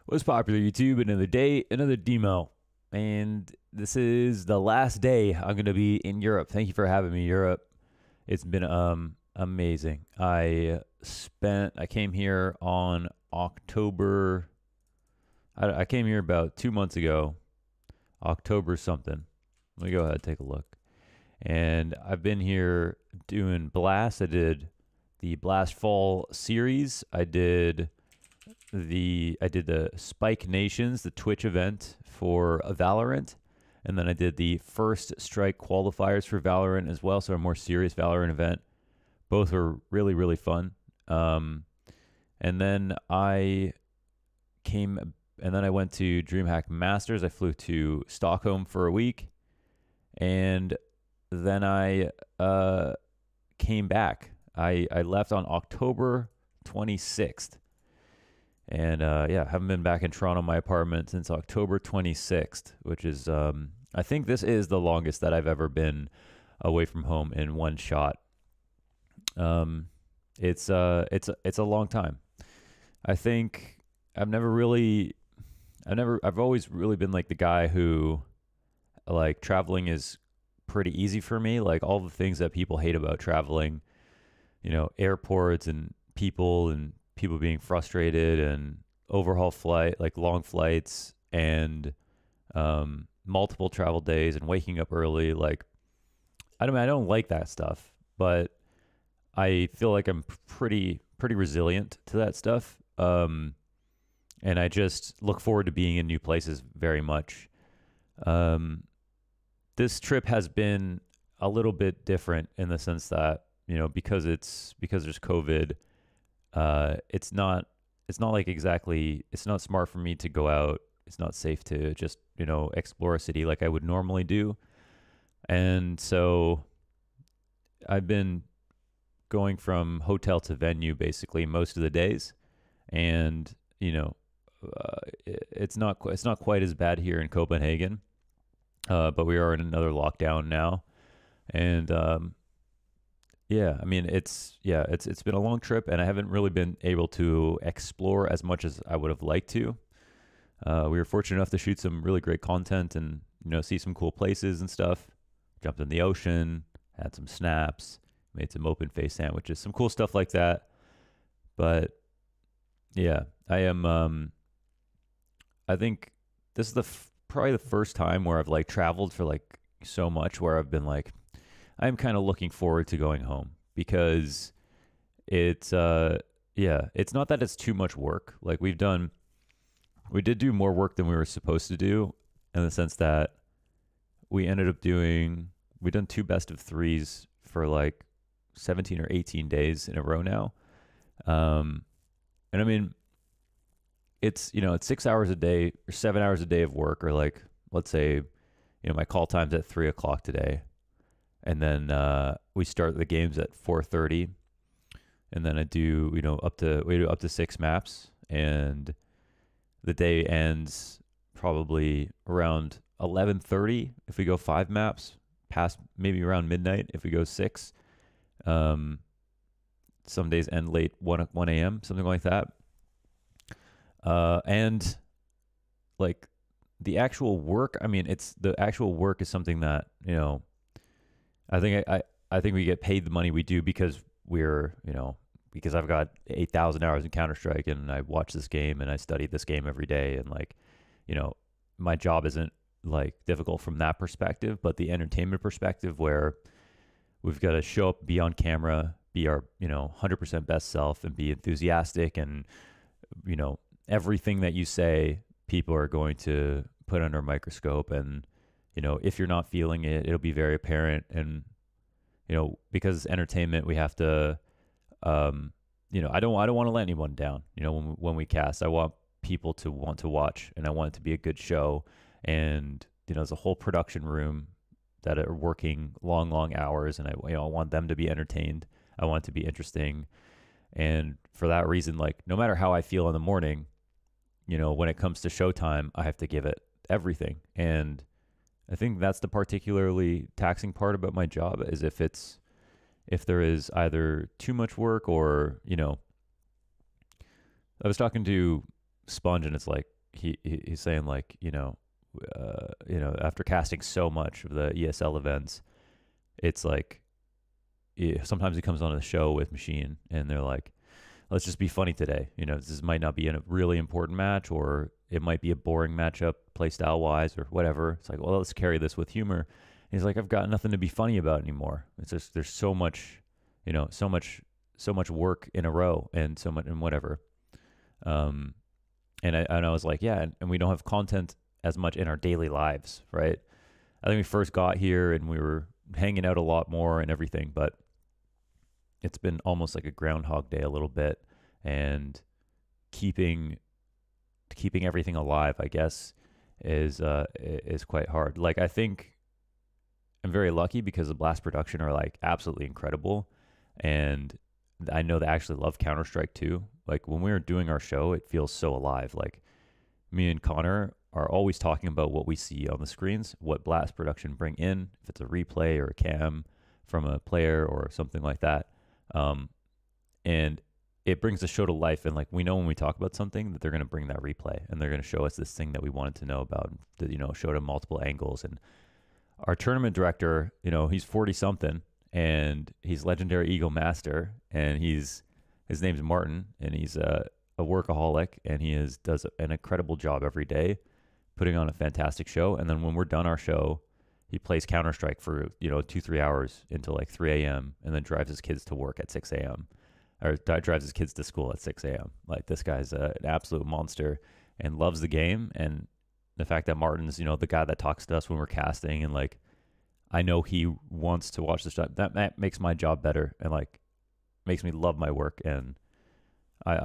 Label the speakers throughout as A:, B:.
A: What's popular, YouTube? Another day, another demo. And this is the last day I'm going to be in Europe. Thank you for having me, Europe. It's been amazing. I came here on October, I came here about 2 months ago, October something. Let me go ahead and take a look. And I've been here doing Blast. I did the Blast Fall series. I did the Spike Nations, the Twitch event for Valorant, and then I did the First Strike qualifiers for Valorant as well, so a more serious Valorant event. Both were really, really fun. And then I went to DreamHack Masters. I flew to Stockholm for a week, and then I came back. I left on October 26th. And yeah, haven't been back in Toronto, my apartment, since October 26th, which is, I think this is the longest that I've ever been away from home in one shot. It's a long time. I think I've always really been like the guy who, like, traveling is pretty easy for me. Like, all the things that people hate about traveling, airports and people being frustrated and overhaul flight, like long flights and multiple travel days and waking up early. Like, I don't like that stuff, but I feel like I'm pretty resilient to that stuff. And I just look forward to being in new places very much. This trip has been a little bit different in the sense that, because there's COVID, it's not smart for me to go out. It's not safe to just, explore a city like I would normally do. And so I've been going from hotel to venue basically most of the days. And, it's not quite as bad here in Copenhagen. But we are in another lockdown now. And, yeah, I mean, it's been a long trip, and I haven't really been able to explore as much as I would have liked to. We were fortunate enough to shoot some really great content and, see some cool places and stuff. Jumped in the ocean, had some snaps, made some open face sandwiches, some cool stuff like that. But yeah, I think this is probably the first time where I've like traveled for like so much where I've been like, I'm kind of looking forward to going home, because it's it's not that it's too much work. Like, we did do more work than we were supposed to do, in the sense that we've done 2 best of 3s for like 17 or 18 days in a row now. And I mean, it's 6 hours a day or 7 hours a day of work, or like, let's say, my call time's at 3 o'clock today. And then we start the games at 4:30, and then we do up to 6 maps, and the day ends probably around 11:30 if we go 5 maps, past maybe around midnight if we go 6. Some days end late, 1 a.m., something like that. And like the actual work, I mean, the actual work is something that, I think we get paid the money we do because because I've got 8,000 hours in Counter-Strike, and I watch this game and I study this game every day. And like, my job isn't like difficult from that perspective, but the entertainment perspective, where we've got to show up, be on camera, be our, 100% best self, and be enthusiastic. And, everything that you say, people are going to put under a microscope. And, if you're not feeling it, it'll be very apparent. And, because it's entertainment, we have to, I don't want to let anyone down. When we cast, I want people to want to watch, and I want it to be a good show. And, there's a whole production room that are working long hours, and I want them to be entertained. I want it to be interesting. And for that reason, like, no matter how I feel in the morning, when it comes to showtime, I have to give it everything. And I think that's the particularly taxing part about my job, is if there is either too much work, or, I was talking to Sponge, and it's like, he's saying like, after casting so much of the ESL events, it's like, sometimes he comes on the show with Machine and they're like, let's just be funny today. This might not be a really important match, or it might be a boring matchup play style wise or whatever. It's like, well, let's carry this with humor. And he's like, I've got nothing to be funny about anymore. It's just, there's so much, so much work in a row and so much and whatever. And I was like, yeah, and we don't have content as much in our daily lives, right? I think we first got here and we were hanging out a lot more and everything, but it's been almost like a Groundhog Day a little bit, and keeping everything alive, I guess, is quite hard. Like, I think I'm very lucky because the Blast production are like absolutely incredible, and I know they actually love Counter-Strike too. Like, when we were doing our show, it feels so alive. Like, me and Connor are always talking about what we see on the screens, what Blast production bring in, if it's a replay or a cam from a player or something like that. And it brings the show to life. And like, we know when we talk about something that they're going to bring that replay and they're going to show us this thing that we wanted to know about, that, show it at multiple angles. And our tournament director, he's 40 something and he's legendary Eagle Master, and his name's Martin, and he's a workaholic, and he does an incredible job every day putting on a fantastic show. And then when we're done our show, he plays Counter-Strike for, 2-3 hours until like 3 a.m. and then drives his kids to work at 6 a.m. or drives his kids to school at 6 a.m. Like, this guy's an absolute monster and loves the game. And the fact that Martin's, the guy that talks to us when we're casting, and like, I know he wants to watch the shot, that makes my job better and like makes me love my work. And I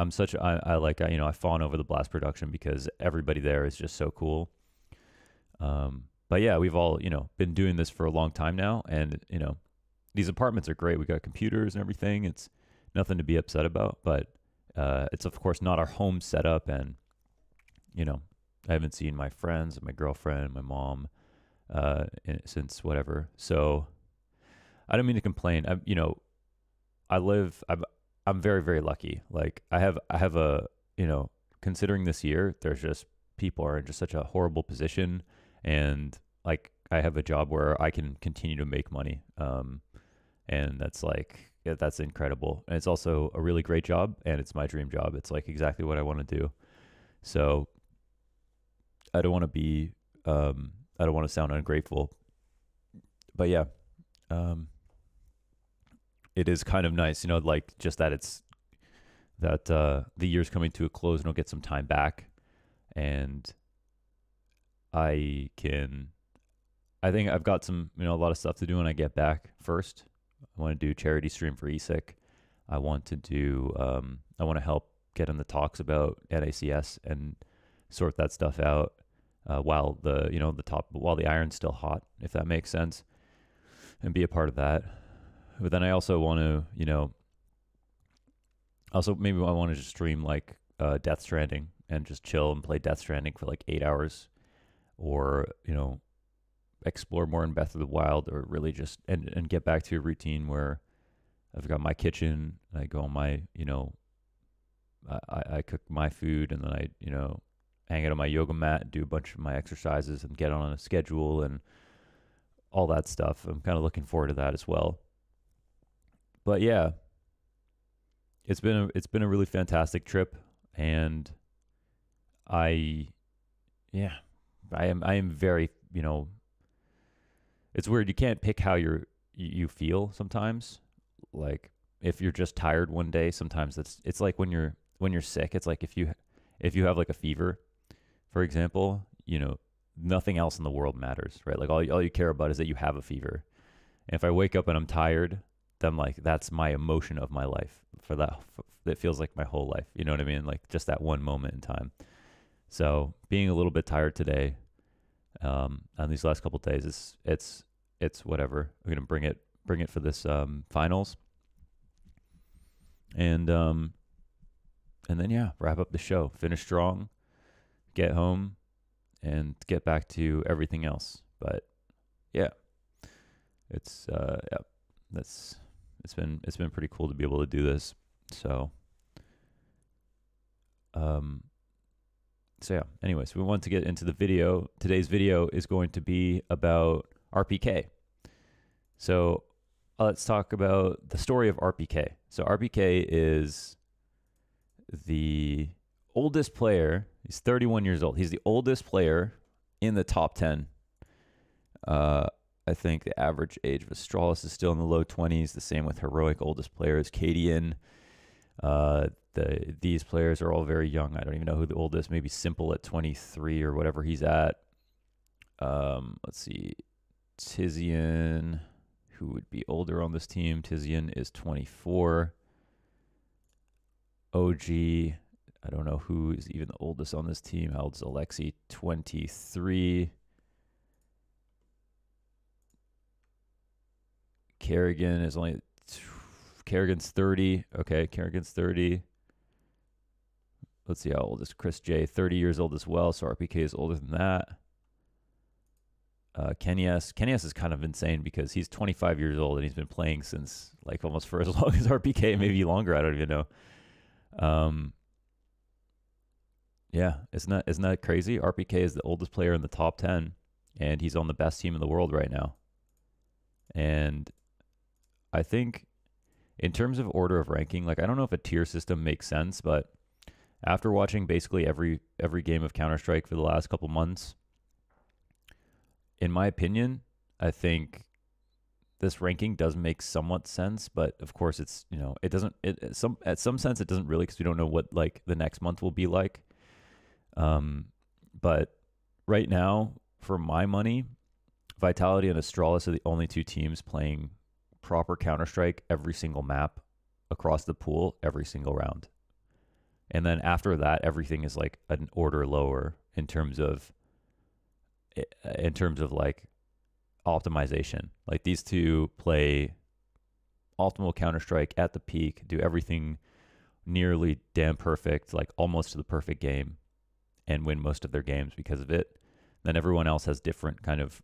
A: fawn over the Blast production because everybody there is just so cool. But yeah, we've all, been doing this for a long time now, and, these apartments are great. We got computers and everything. It's nothing to be upset about, but it's of course not our home setup. And, I haven't seen my friends, my girlfriend, my mom, since whatever. So I don't mean to complain. I'm very, very lucky. Like, I have a, considering this year, there's just, people are in just such a horrible position. And like, I have a job where I can continue to make money. And that's like, that's incredible. And it's also a really great job, and it's my dream job. It's like exactly what I want to do. So I don't want to be, I don't want to sound ungrateful, but yeah, it is kind of nice, like, just that the year's coming to a close and I'll get some time back, and I think I've got some, a lot of stuff to do when I get back. First, I want to do charity stream for ESIC. I want to help get in the talks about NACS and sort that stuff out, while the iron's still hot, if that makes sense, and be a part of that. But then I also want to, maybe I want to just stream like Death Stranding and just chill and play Death Stranding for like 8 hours, or, explore more in Breath of the Wild, or really just, and get back to a routine where I've got my kitchen, I go on my, I cook my food, and then I, hang out on my yoga mat, do a bunch of my exercises, and get on a schedule and all that stuff. I'm kind of looking forward to that as well. But yeah, it's been a really fantastic trip, and I am very, it's weird. You can't pick how you feel sometimes. Like, if you're just tired one day, sometimes it's like when you're sick, it's like if you have like a fever, for example, nothing else in the world matters, right? Like, all you care about is that you have a fever. And if I wake up and I'm tired, then like, that's my emotion of my life for that. It feels like my whole life. You know what I mean? Like, just that one moment in time. So being a little bit tired today, on these last couple of days, it's whatever. I'm gonna bring it for this finals, and then yeah, wrap up the show, finish strong, get home, and get back to everything else. But yeah, it's been pretty cool to be able to do this. So So yeah, anyways, we want to get into the video. Today's video is going to be about RpK. So let's talk about the story of RpK. So RpK is the oldest player. He's 31 years old. He's the oldest player in the top 10. I think the average age of Astralis is still in the low 20s. The same with Heroic. Oldest player is Cadian. These players are all very young. I don't even know who the oldest. Maybe Simple at 23 or whatever he's at. Let's see. Tizian, who would be older on this team. Tizian is 24. OG, I don't know who is even the oldest on this team. How old is Alexi? 23. Kerrigan is only... Kerrigan's 30. Okay, Kerrigan's 30. Let's see how old is Chris J. 30 years old as well, so RpK is older than that. Kenyas is kind of insane because he's 25 years old and he's been playing since like almost for as long as RpK, maybe longer. I don't even know. Yeah, isn't that crazy? RpK is the oldest player in the top 10, and he's on the best team in the world right now. And I think in terms of order of ranking, like I don't know if a tier system makes sense, but after watching basically every game of Counter-Strike for the last couple months, in my opinion, I think this ranking does make somewhat sense, but of course it's, you know, it doesn't, at some sense it doesn't really, because we don't know what like the next month will be like. But right now, for my money, Vitality and Astralis are the only two teams playing proper Counter-Strike every single map across the pool every single round. And then after that, everything is like an order lower in terms of like optimization. Like these two play optimal Counter-Strike at the peak, do everything nearly damn perfect, like almost to the perfect game, and win most of their games because of it. Then everyone else has different kind of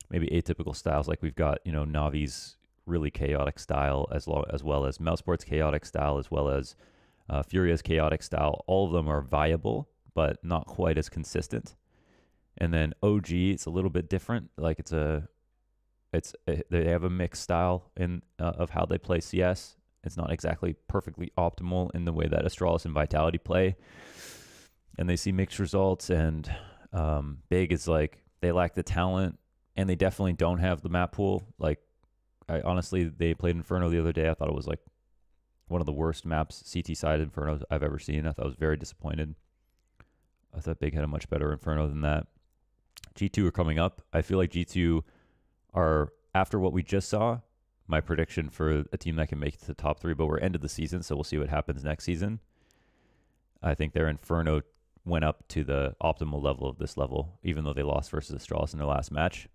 A: maybe atypical styles. Like we've got, you know, Navi's really chaotic style as well as Mousesport's chaotic style, as well as Furia's chaotic style. All of them are viable, but not quite as consistent. And then OG, it's a little bit different. Like they have a mixed style in of how they play CS. It's not exactly perfectly optimal in the way that Astralis and Vitality play, and they see mixed results. And Big is like they lack the talent, and they definitely don't have the map pool. Like honestly, they played Inferno the other day. I thought it was like one of the worst maps, CT side Inferno I've ever seen. I thought I was very disappointed. I thought Big had a much better Inferno than that. G2 are coming up. I feel like G2 are, after what we just saw, my prediction for a team that can make it to the top 3, but we're end of the season, so we'll see what happens next season. I think their Inferno went up to the optimal level of this level, even though they lost versus Astralis in their last match.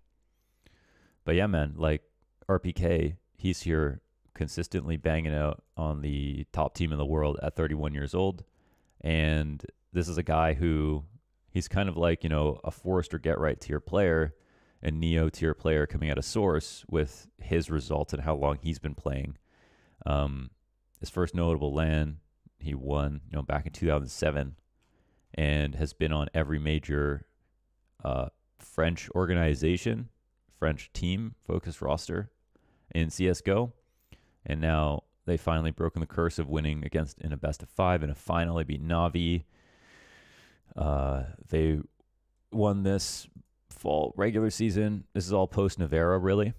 A: But yeah, man, like RpK, he's here consistently banging out on the top team in the world at 31 years old. And this is a guy who, he's kind of like, you know, a Forrester Get Right tier player and Neo tier player coming out of Source with his results and how long he's been playing. His first notable LAN, he won, you know, back in 2007, and has been on every major French organization, French team focused roster in CSGO. And now they finally broken the curse of winning against in a best of 5 in a final. They beat Navi. They won this fall regular season. This is all post Navera, really.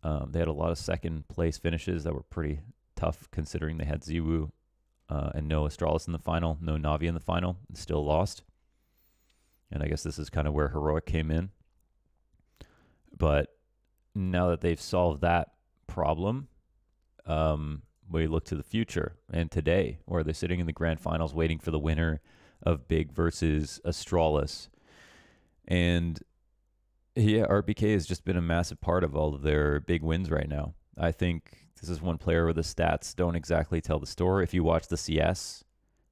A: They had a lot of second place finishes that were pretty tough considering they had Ziwu and no Astralis in the final, no Navi in the final, and still lost. And I guess this is kind of where Heroic came in. But now that they've solved that problem, we look to the future and today, where they're sitting in the grand finals waiting for the winner of Big versus Astralis. And yeah, RpK has just been a massive part of all of their big wins right now. I think this is one player where the stats don't exactly tell the story. If you watch the CS,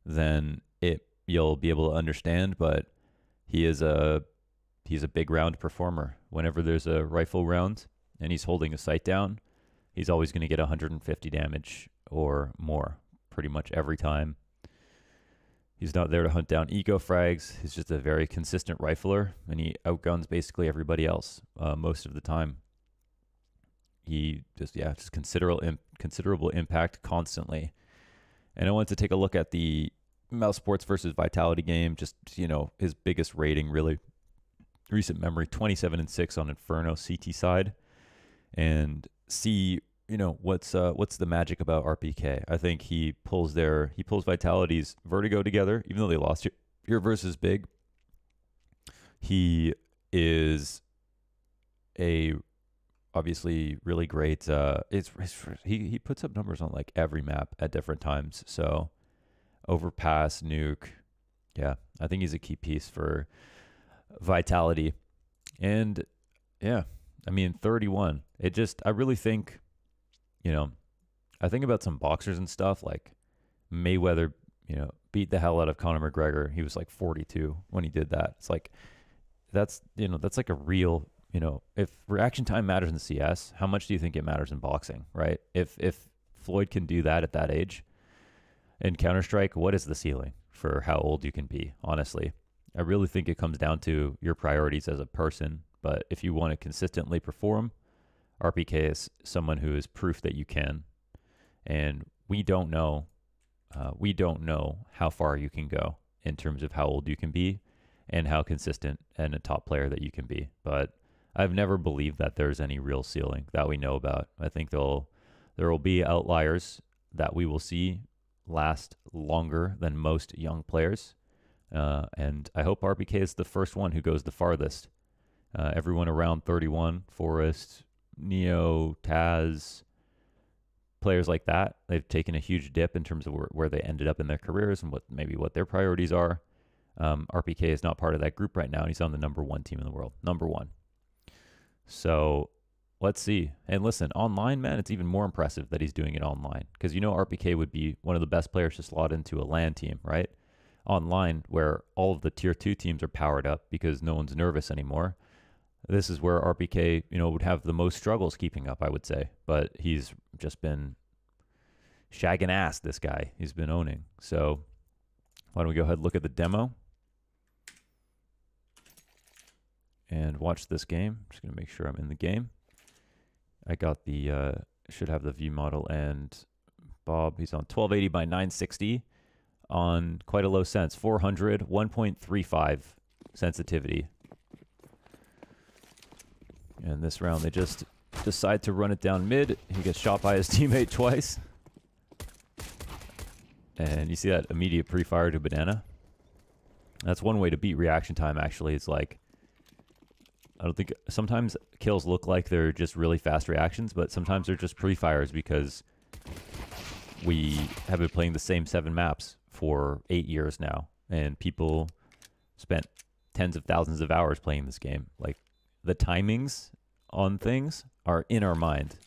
A: then you'll be able to understand, but he's a big round performer. Whenever there's a rifle round and he's holding a sight down, he's always going to get 150 damage or more pretty much every time. He's not there to hunt down eco frags. He's just a very consistent rifler, and he outguns basically everybody else most of the time. He just considerable impact constantly. And I wanted to take a look at the Mouse Sports versus Vitality game. Just, his biggest rating, really recent memory, 27-6 on Inferno CT side, and see what's the magic about RpK. I think he pulls Vitality's Vertigo together, even though they lost here versus Big. He is a obviously really great. He puts up numbers on like every map at different times. So overpass, nuke, yeah, I think he's a key piece for Vitality. And yeah, I mean 31. I really think. I think about some boxers and stuff like Mayweather, beat the hell out of Conor McGregor. He was like 42 when he did that. It's like, that's like a real, if reaction time matters in CS, how much do you think it matters in boxing, right? If Floyd can do that at that age in Counter-Strike, what is the ceiling for how old you can be, honestly? I really think it comes down to your priorities as a person, but if you want to consistently perform, RpK is someone who is proof that you can, and we don't know how far you can go in terms of how old you can be and how consistent and a top player that you can be. But I've never believed that there's any real ceiling that we know about. I think there will be outliers that we will see last longer than most young players, and I hope RpK is the first one who goes the farthest. Everyone around 31, Forrest, Neo, Taz, players like that, they've taken a huge dip in terms of where they ended up in their careers and what their priorities are. RpK is not part of that group right now, and he's on the #1 team in the world, #1. So let's see. And listen, online, man, it's even more impressive that he's doing it online, because RpK would be one of the best players to slot into a LAN team, right? Online, where all of the tier 2 teams are powered up because no one's nervous anymore. This is where RpK, would have the most struggles keeping up, I would say. But he's just been shagging ass, this guy. He's been owning. So why don't we go ahead and look at the demo and watch this game. I'm just going to make sure I'm in the game. I got should have the view model, and Bob, he's on 1280 by 960 on quite a low sense, 400, 1.35 sensitivity. And this round, they just decide to run it down mid. He gets shot by his teammate twice. And you see that immediate pre-fire to Banana. That's one way to beat reaction time, actually. It's like, I don't think, sometimes kills look like they're just really fast reactions, but sometimes they're just pre-fires because we have been playing the same 7 maps for 8 years now. And people spent tens of thousands of hours playing this game. Like, the timings on things are in our mind.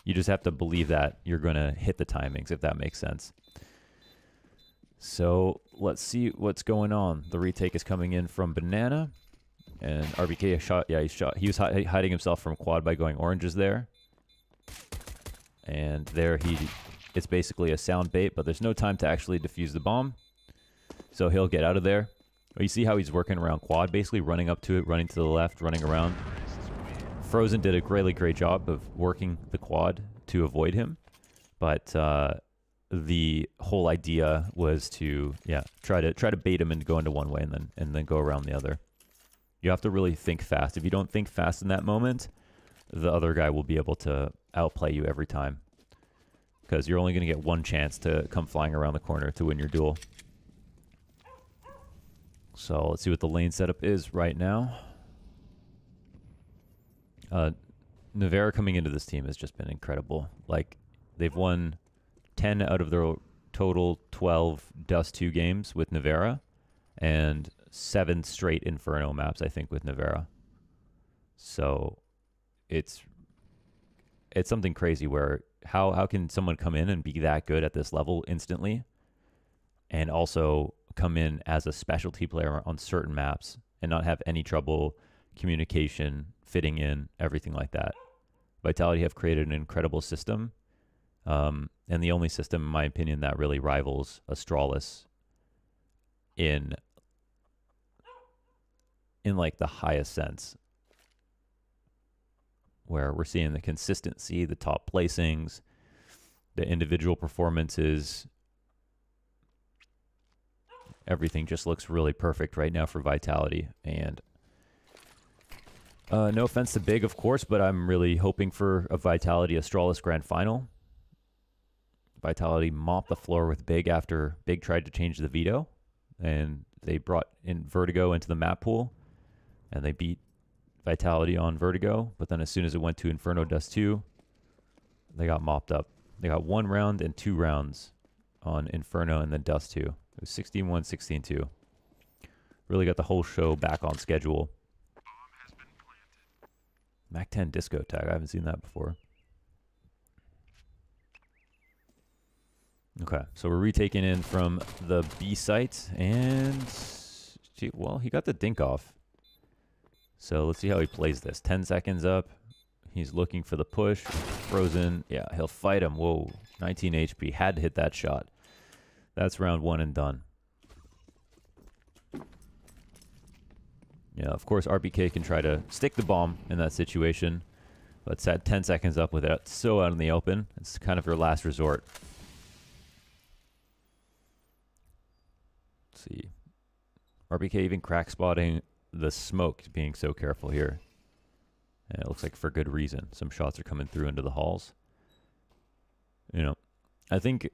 A: You just have to believe that you're going to hit the timings, if that makes sense. So let's see what's going on. The retake is coming in from Banana, and RpK shot. Yeah, he was hiding himself from quad by going oranges there. And there it's basically a sound bait, but there's no time to actually defuse the bomb. So he'll get out of there. You see how he's working around quad, basically running up to it, running to the left, running around. Frozen did a really great job of working the quad to avoid him, but the whole idea was to try to bait him and go into one way and then go around the other. You have to really think fast. If you don't think fast in that moment, the other guy will be able to outplay you every time, because you're only going to get one chance to come flying around the corner to win your duel. So let's see what the lane setup is right now. Nevera coming into this team has just been incredible. Like, they've won 10 out of their total 12 Dust 2 games with Nevera, and 7 straight Inferno maps, I think, with Nevera. So it's something crazy where how can someone come in and be that good at this level instantly, and also come in as a specialty player on certain maps and not have any trouble communication, fitting in, everything like that. Vitality have created an incredible system, and the only system, in my opinion, that really rivals Astralis in like the highest sense, where we're seeing the consistency, the top placings, the individual performances. Everything just looks really perfect right now for Vitality. And no offense to Big, of course, but I'm really hoping for a Vitality Astralis Grand Final. Vitality mopped the floor with Big after Big tried to change the veto, and they brought in Vertigo into the map pool, and they beat Vitality on Vertigo. But then as soon as it went to Inferno Dust 2, they got mopped up. They got 1 round and 2 rounds on Inferno and then Dust 2. It was 16-1, 16-2. Really got the whole show back on schedule. Mac 10 Disco Tag. I haven't seen that before. Okay, so we're retaking in from the B site, and well, he got the dink off. So let's see how he plays this. 10 seconds up. He's looking for the push. Frozen. Yeah, he'll fight him. Whoa, 19 HP. Had to hit that shot. That's round 1 and done. Yeah, of course, RpK can try to stick the bomb in that situation, but it's at 10 seconds up with it so out in the open. It's kind of your last resort. Let's see. RpK even crack spotting the smoke, being so careful here. And it looks like for good reason. Some shots are coming through into the halls. You know, I think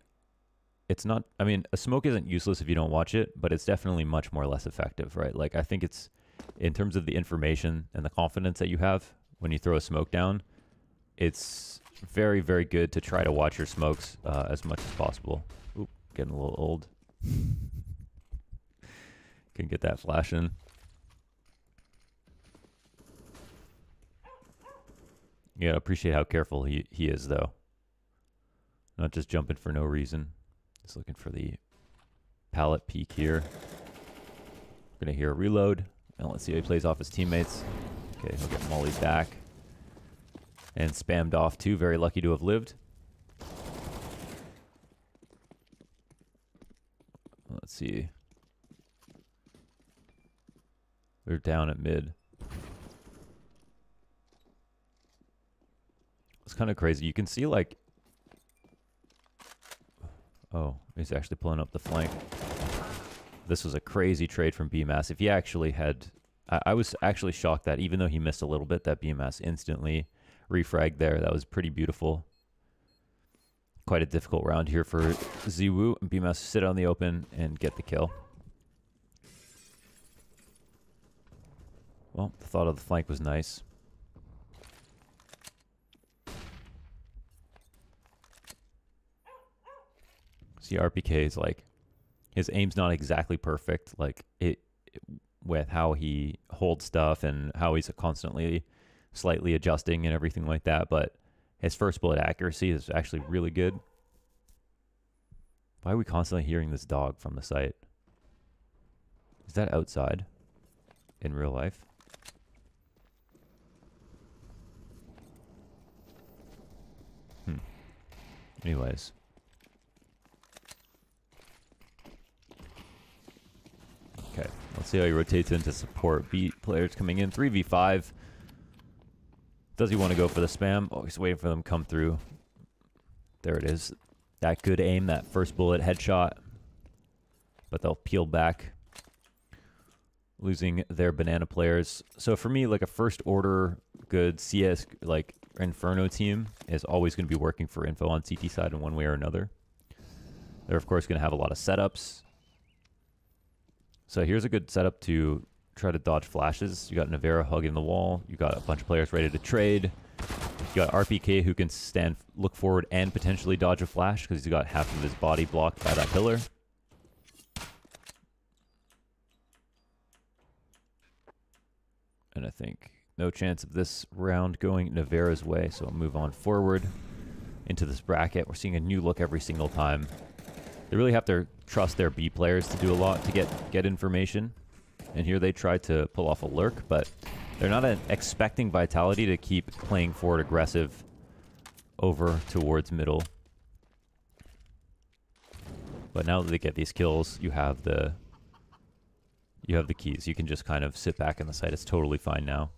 A: it's not, I mean, a smoke isn't useless if you don't watch it, but it's definitely much more less effective, right? Like, I think it's, in terms of the information and the confidence that you have when you throw a smoke down, it's very, very good to try to watch your smokes as much as possible. Oop, getting a little old. Can get that flashing. You gotta appreciate how careful he is, though. Not just jumping for no reason. Just looking for the pallet peek here. Gonna hear a reload. And let's see how he plays off his teammates. Okay, he'll get mollied back. And spammed off too. Very lucky to have lived. Let's see. They're down at mid. It's kind of crazy. You can see, like... Oh, he's actually pulling up the flank. This was a crazy trade from BMass. If he actually had... I was actually shocked that even though he missed a little bit, that BMass instantly refragged there. That was pretty beautiful. Quite a difficult round here for Ziwu. BMass sit on the open and get the kill. Well, the thought of the flank was nice. See, RpK is like, his aim's not exactly perfect, like with how he holds stuff and how he's constantly slightly adjusting and everything like that, but his first bullet accuracy is actually really good. Why are we constantly hearing this dog from the site? Is that outside in real life? Anyways. Okay, let's see how he rotates into support. B players coming in. 3v5. Does he want to go for the spam? Oh, he's waiting for them to come through. There it is. That good aim, that first bullet headshot. But they'll peel back. Losing their banana players. So for me, like a first order good CS, like Inferno team is always going to be working for info on CT side in one way or another. They're of course going to have a lot of setups. So here's a good setup to try to dodge flashes. You got Navera hugging the wall. You got a bunch of players ready to trade. You got RpK who can look forward and potentially dodge a flash because he's got half of his body blocked by that pillar. And I think no chance of this round going Navera's way, so I'll move on forward into this bracket. We're seeing a new look every single time. They really have to trust their B players to do a lot to get information. And here they try to pull off a lurk, but they're not expecting Vitality to keep playing forward aggressive over towards middle. But now that they get these kills, you have the you have the keys. You can just kind of sit back in the site. It's totally fine now.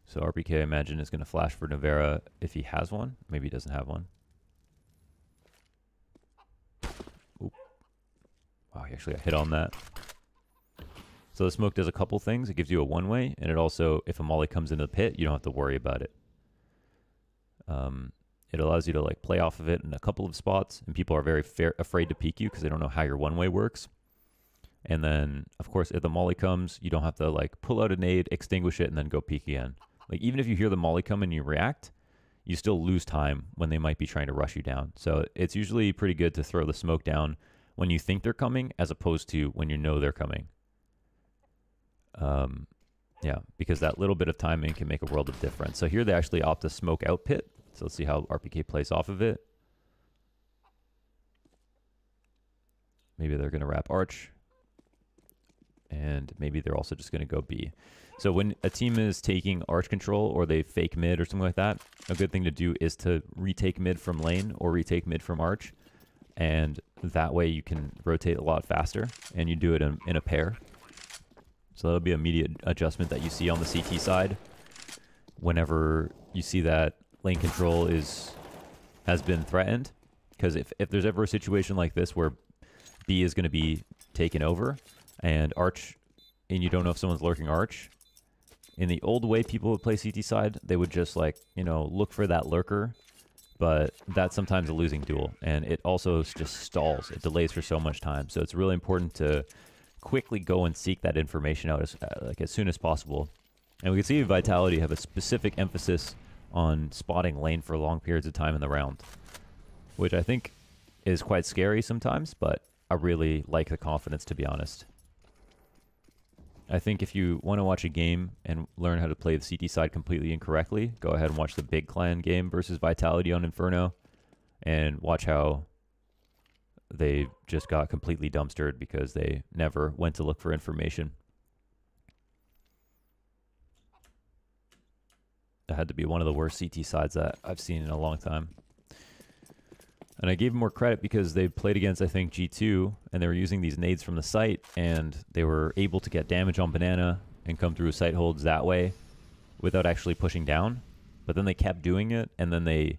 A: So RpK, I imagine, is going to flash for Navera if he has one. Maybe he doesn't have one. Oop. Wow, he actually got hit on that. So the smoke does a couple things. It gives you a one-way, and it also, if a molly comes into the pit, you don't have to worry about it. It allows you to like play off of it in a couple of spots, and people are very afraid to peek you because they don't know how your one-way works. And then, of course, if the molly comes, you don't have to like pull out a nade, extinguish it, and then go peek again. Like even if you hear the molly come and you react, you still lose time when they might be trying to rush you down. So it's usually pretty good to throw the smoke down when you think they're coming, as opposed to when you know they're coming. Yeah, because that little bit of timing can make a world of difference. So here they actually opt to smoke out pit. So let's see how RpK plays off of it. Maybe they're going to wrap arch. And maybe they're also just going to go B. So when a team is taking arch control or they fake mid or something like that, a good thing to do is to retake mid from lane or retake mid from arch. And that way you can rotate a lot faster, and you do it in a pair. So that'll be an immediate adjustment that you see on the CT side whenever you see that lane control has been threatened. Because if there's ever a situation like this where B is going to be taken over and arch, and you don't know if someone's lurking arch, in the old way people would play CT side, they would just like, you know, look for that lurker. But that's sometimes a losing duel, and it also just stalls. It delays for so much time. So it's really important to quickly go and seek that information out as soon as possible. And we can see Vitality have a specific emphasis on spotting lane for long periods of time in the round, which I think is quite scary sometimes, but I really like the confidence, to be honest. I think if you want to watch a game and learn how to play the CT side completely incorrectly, go ahead and watch the Big Clan game versus Vitality on Inferno and watch how they just got completely dumpstered because they never went to look for information. That had to be one of the worst CT sides that I've seen in a long time. And I gave them more credit because they played against, I think, G2, and they were using these nades from the site, and they were able to get damage on Banana and come through site holds that way without actually pushing down. But then they kept doing it, and then they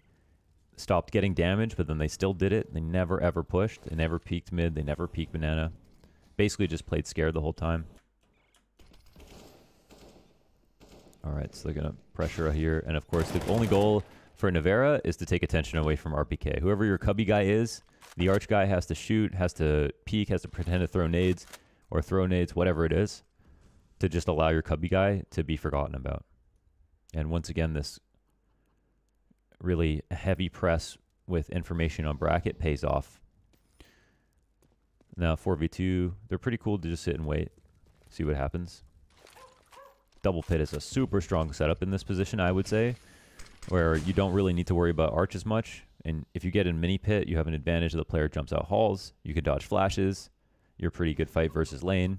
A: stopped getting damage, but then they still did it. They never, ever pushed. They never peeked mid. They never peeked Banana. Basically just played scared the whole time. All right, so they're going to pressure here. And, of course, the only goal for Navera is to take attention away from RpK. Whoever your cubby guy is, the arch guy has to shoot, has to peek, has to pretend to throw nades, or throw nades, whatever it is, to just allow your cubby guy to be forgotten about. And once again, this really heavy press with information on bracket pays off. Now 4v2, they're pretty cool to just sit and wait, see what happens. Double pit is a super strong setup in this position, I would say, where you don't really need to worry about arch as much. And if you get in mini pit, you have an advantage that the player jumps out halls. You can dodge flashes. You're a pretty good fight versus lane.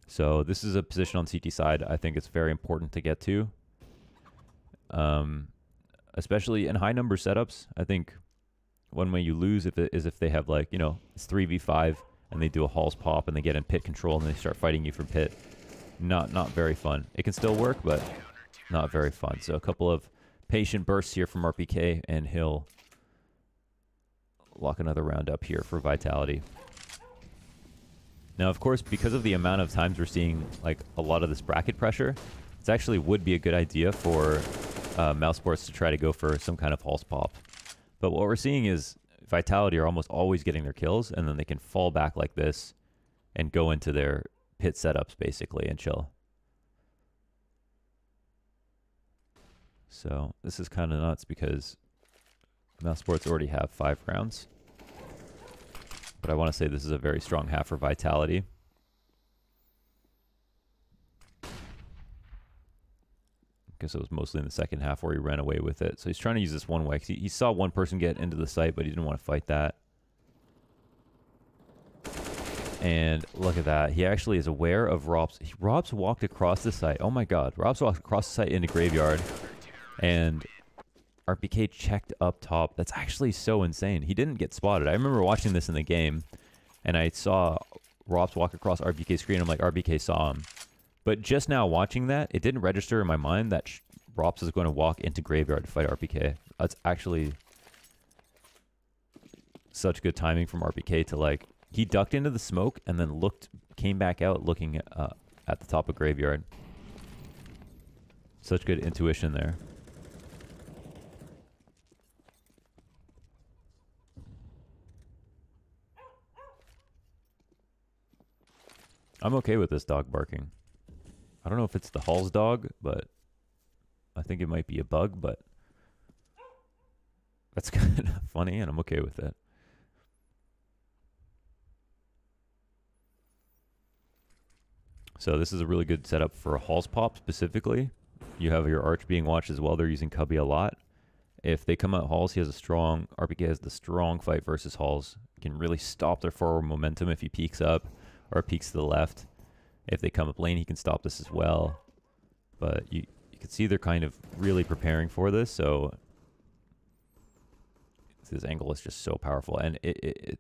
A: So this is a position on CT side I think it's very important to get to. Especially in high number setups. I think one way you lose is if they have, like, you know, it's 3v5 and they do a halls pop and they get in pit control and they start fighting you from pit. Not very fun. It can still work, but not very fun. So a couple of patient bursts here from RpK, and he'll lock another round up here for Vitality. Now, of course, because of the amount of times we're seeing like a lot of this bracket pressure, it actually would be a good idea for Mouse Sports to try to go for some kind of false pop. But what we're seeing is Vitality are almost always getting their kills, and then they can fall back like this and go into their pit setups basically and chill. So this is kind of nuts because Mouse Sports already have 5 rounds. But I want to say this is a very strong half for Vitality. Guess it was mostly in the second half where he ran away with it. So he's trying to use this one way. He saw one person get into the site, but he didn't want to fight that. And look at that. He actually is aware of Robs. Robs walked across the site. Oh my god. Robs walked across the site into Graveyard. And RpK checked up top. That's actually so insane. He didn't get spotted. I remember watching this in the game. and I saw Rops walk across RpK's screen. I'm like, RpK saw him. But just now watching that, it didn't register in my mind that Rops is going to walk into Graveyard to fight RpK. That's actually such good timing from RpK to, like, he ducked into the smoke and then came back out looking at the top of Graveyard. Such good intuition there. I'm okay with this dog barking. I don't know if it's the Hall's dog, but I think it might be a bug, but that's kind of funny, and I'm okay with it. So this is a really good setup for a Hall's pop specifically. You have your Arch being watched as well. They're using Cubby a lot. If they come out Halls, RpK has the strong fight versus Halls. Can really stop their forward momentum if he peeks up or peeks to the left. If they come up lane, he can stop this as well. But you can see they're kind of really preparing for this. So this angle is just so powerful. And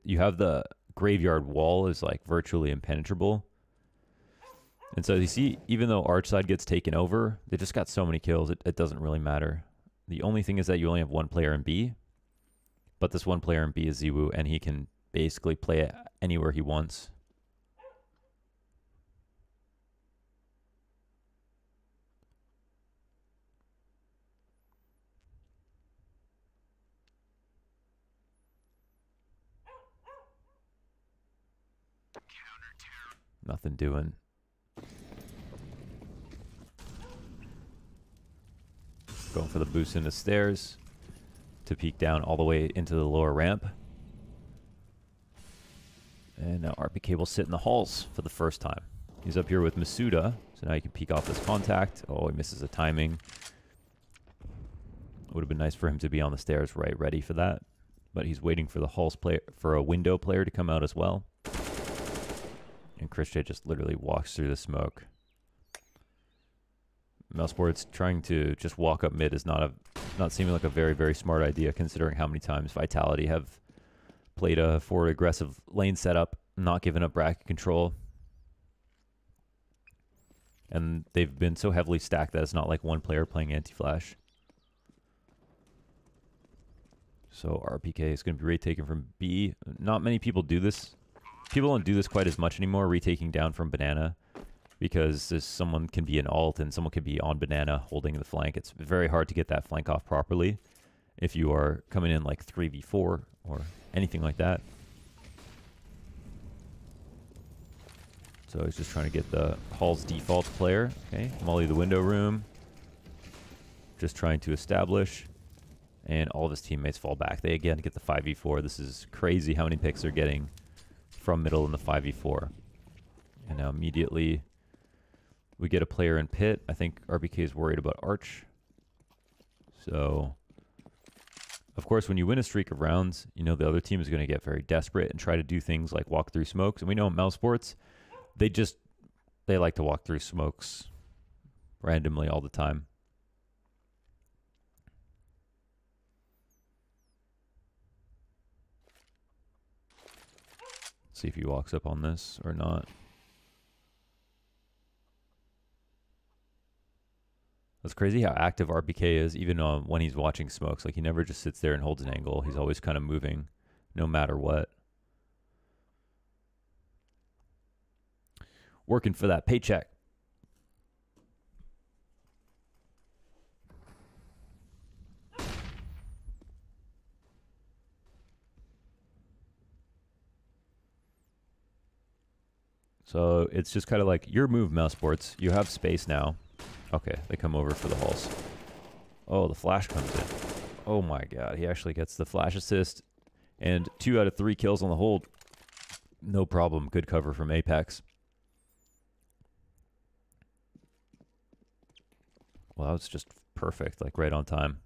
A: you have the Graveyard wall is like virtually impenetrable. And so you see, even though Arch side gets taken over, they just got so many kills, it doesn't really matter. The only thing is that you only have one player in B, but this one player in B is Ziwu, and he can basically play it anywhere he wants. Nothing doing. Going for the boost into stairs to peek down all the way into the lower ramp. And now RpK will sit in the halls for the first time. He's up here with Masuda, so now he can peek off this contact. Oh, he misses the timing. Would have been nice for him to be on the stairs right ready for that. But he's waiting for the halls player, for a window player to come out as well. And Christian just literally walks through the smoke. Mousesports trying to just walk up mid is not seeming like a very, very smart idea, considering how many times Vitality have played a forward aggressive lane setup, not giving up bracket control. And they've been so heavily stacked that it's not like one player playing anti-flash. So RpK is going to be retaken from B. Not many people do this. People don't do this quite as much anymore, retaking down from Banana. Because someone can be an alt and someone can be on Banana holding the flank. It's very hard to get that flank off properly if you are coming in like 3v4 or anything like that. So he's just trying to get the Hall's default player. Okay, Molly the window room. Just trying to establish. And all of his teammates fall back. They again get the 5v4. This is crazy how many picks they're getting from middle in the 5v4. And now immediately we get a player in pit. I think RpK is worried about Arch. So, of course, when you win a streak of rounds, you know the other team is going to get very desperate and try to do things like walk through smokes. And we know in Mousesports, they like to walk through smokes randomly all the time. See if he walks up on this or not. It's crazy how active RpK is, even when he's watching smokes. Like, he never just sits there and holds an angle. He's always kind of moving, no matter what. Working for that paycheck. So it's just kind of like your move, Mousesports. You have space now. Okay, they come over for the Halls. Oh, the flash comes in. Oh my god, he actually gets the flash assist. And 2 out of 3 kills on the hold. No problem. Good cover from Apex. Well, that was just perfect, like right on time.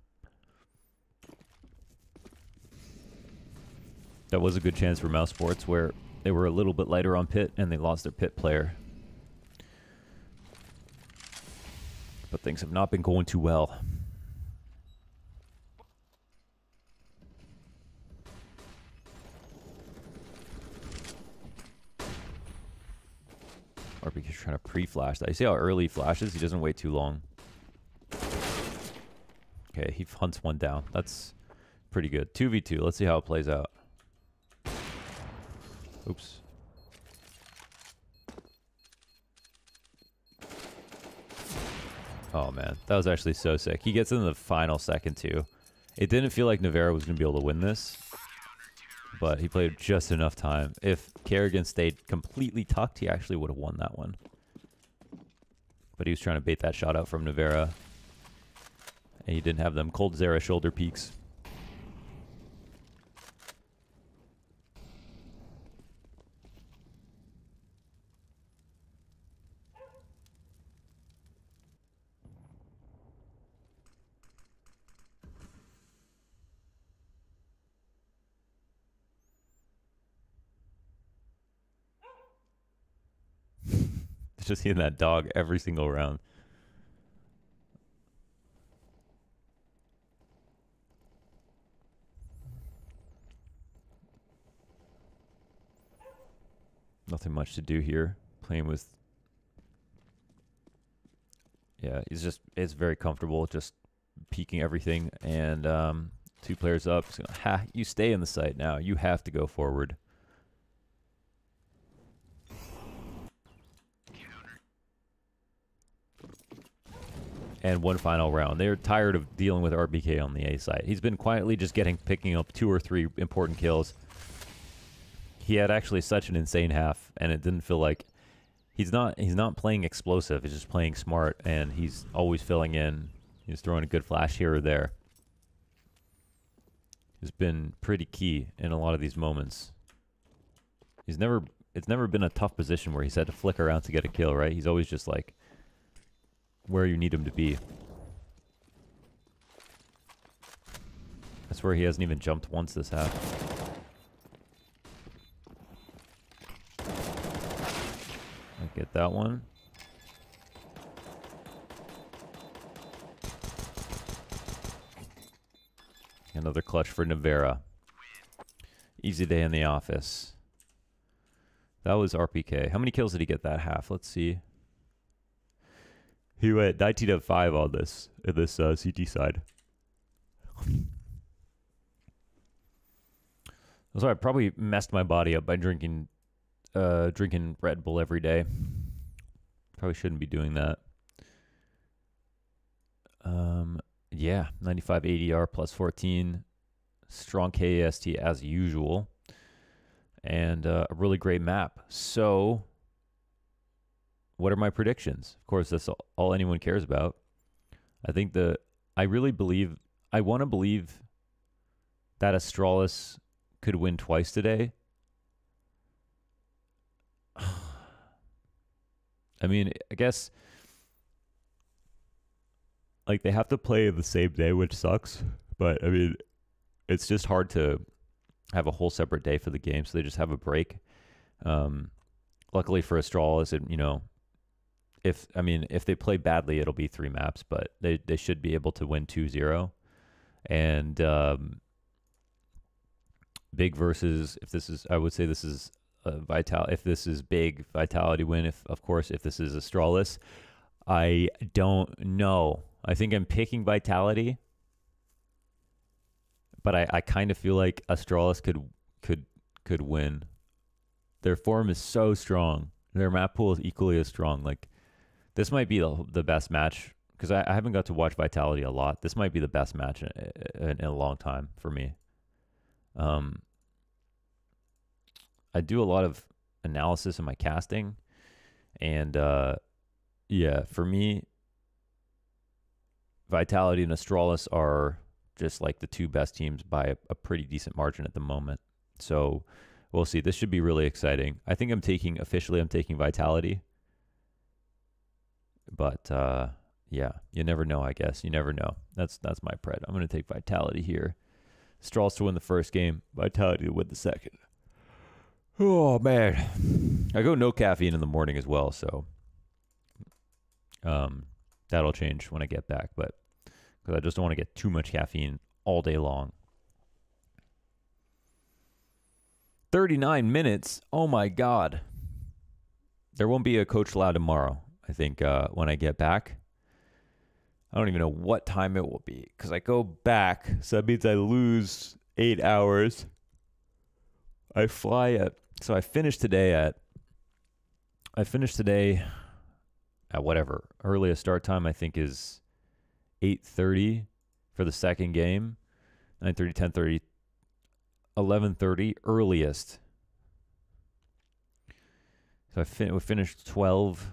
A: That was a good chance for Mousesports where they were a little bit lighter on pit and they lost their pit player. But things have not been going too well. RpK's trying to pre-flash that. You see how early he flashes? He doesn't wait too long. Okay, he hunts one down. That's pretty good. 2v2. Let's see how it plays out. Oops. Oh, man. That was actually so sick. He gets in the final second, too. It didn't feel like Navarro was going to be able to win this, but he played just enough time. If Kerrigan stayed completely tucked, he actually would have won that one. But he was trying to bait that shot out from Navarro, and he didn't have them cold Zera shoulder peaks. Just seeing that dog every single round. Nothing much to do here. Playing with... Yeah, it's very comfortable just peeking everything. And 2 players up. So, you stay in the site now. You have to go forward. And one final round. They're tired of dealing with RpK on the A side. He's been quietly just picking up 2 or 3 important kills. He had actually such an insane half, and it didn't feel like he's not playing explosive. He's just playing smart, and he's always filling in. He's throwing a good flash here or there. He's been pretty key in a lot of these moments. It's never been a tough position where he's had to flick around to get a kill, right? He's always just like where you need him to be. That's where he hasn't even jumped once this half. I get that one. Another clutch for Navarro. Easy day in the office. That was RpK. How many kills did he get that half? Let's see. He went 19 of 5 on this CT side. So I probably messed my body up by drinking Red Bull every day. Probably shouldn't be doing that. Yeah, 95 ADR plus 14. Strong KAST as usual. And a really great map. So... what are my predictions? Of course, that's all anyone cares about. I want to believe that Astralis could win twice today. I mean, I guess like they have to play the same day, which sucks. But I mean, it's just hard to have a whole separate day for the game, so they just have a break. Luckily for Astralis, if they play badly, it'll be 3 maps, but they should be able to win 2-0. And big versus, I would say this is if this is big Vitality win. Of course, if this is Astralis, I don't know. I think I'm picking Vitality, but I kind of feel like Astralis could win. Their form is so strong. Their map pool is equally as strong. Like, this might be the best match, because I haven't got to watch Vitality a lot. This might be the best match in a long time for me. I do a lot of analysis in my casting, and yeah, for me, Vitality and Astralis are just like the 2 best teams by a pretty decent margin at the moment. So we'll see. This should be really exciting. I think I'm taking Vitality. But yeah, you never know, I guess. You never know. That's my pred. I'm going to take Vitality here. Astralis to win the first game, Vitality to win the second. Oh, man. I go no caffeine in the morning as well, so that'll change when I get back. But because I just don't want to get too much caffeine all day long. 39 minutes. Oh, my God. there won't be a Coach Loud tomorrow. I think when I get back, I don't even know what time it will be because I go back, so that means I lose 8 hours. I fly at, so I finished today at whatever earliest start time I think is 8:30 for the second game, 9:30, 10:30, 11:30 earliest. So we finished 12,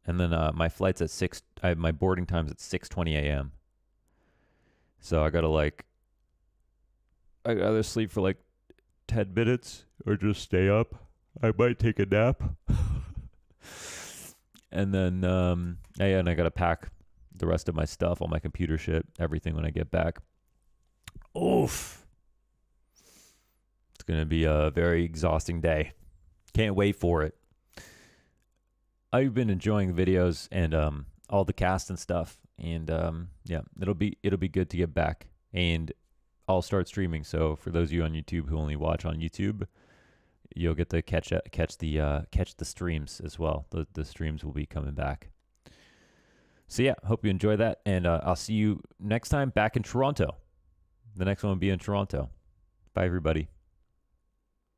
A: and then my flight's at 6. My boarding time's at 6:20 a.m. So I gotta either sleep for like 10 minutes or just stay up. I might take a nap. And then and I gotta pack the rest of my stuff, all my computer shit, everything when I get back. Oof. It's gonna be a very exhausting day. Can't wait for it. I've been enjoying the videos and all the cast and stuff, and yeah, it'll be good to get back. And I'll start streaming. So for those of you on YouTube who only watch on YouTube, you'll get to catch the streams as well. The streams will be coming back. So yeah, hope you enjoy that, and I'll see you next time back in Toronto. The next one will be in Toronto. Bye, everybody.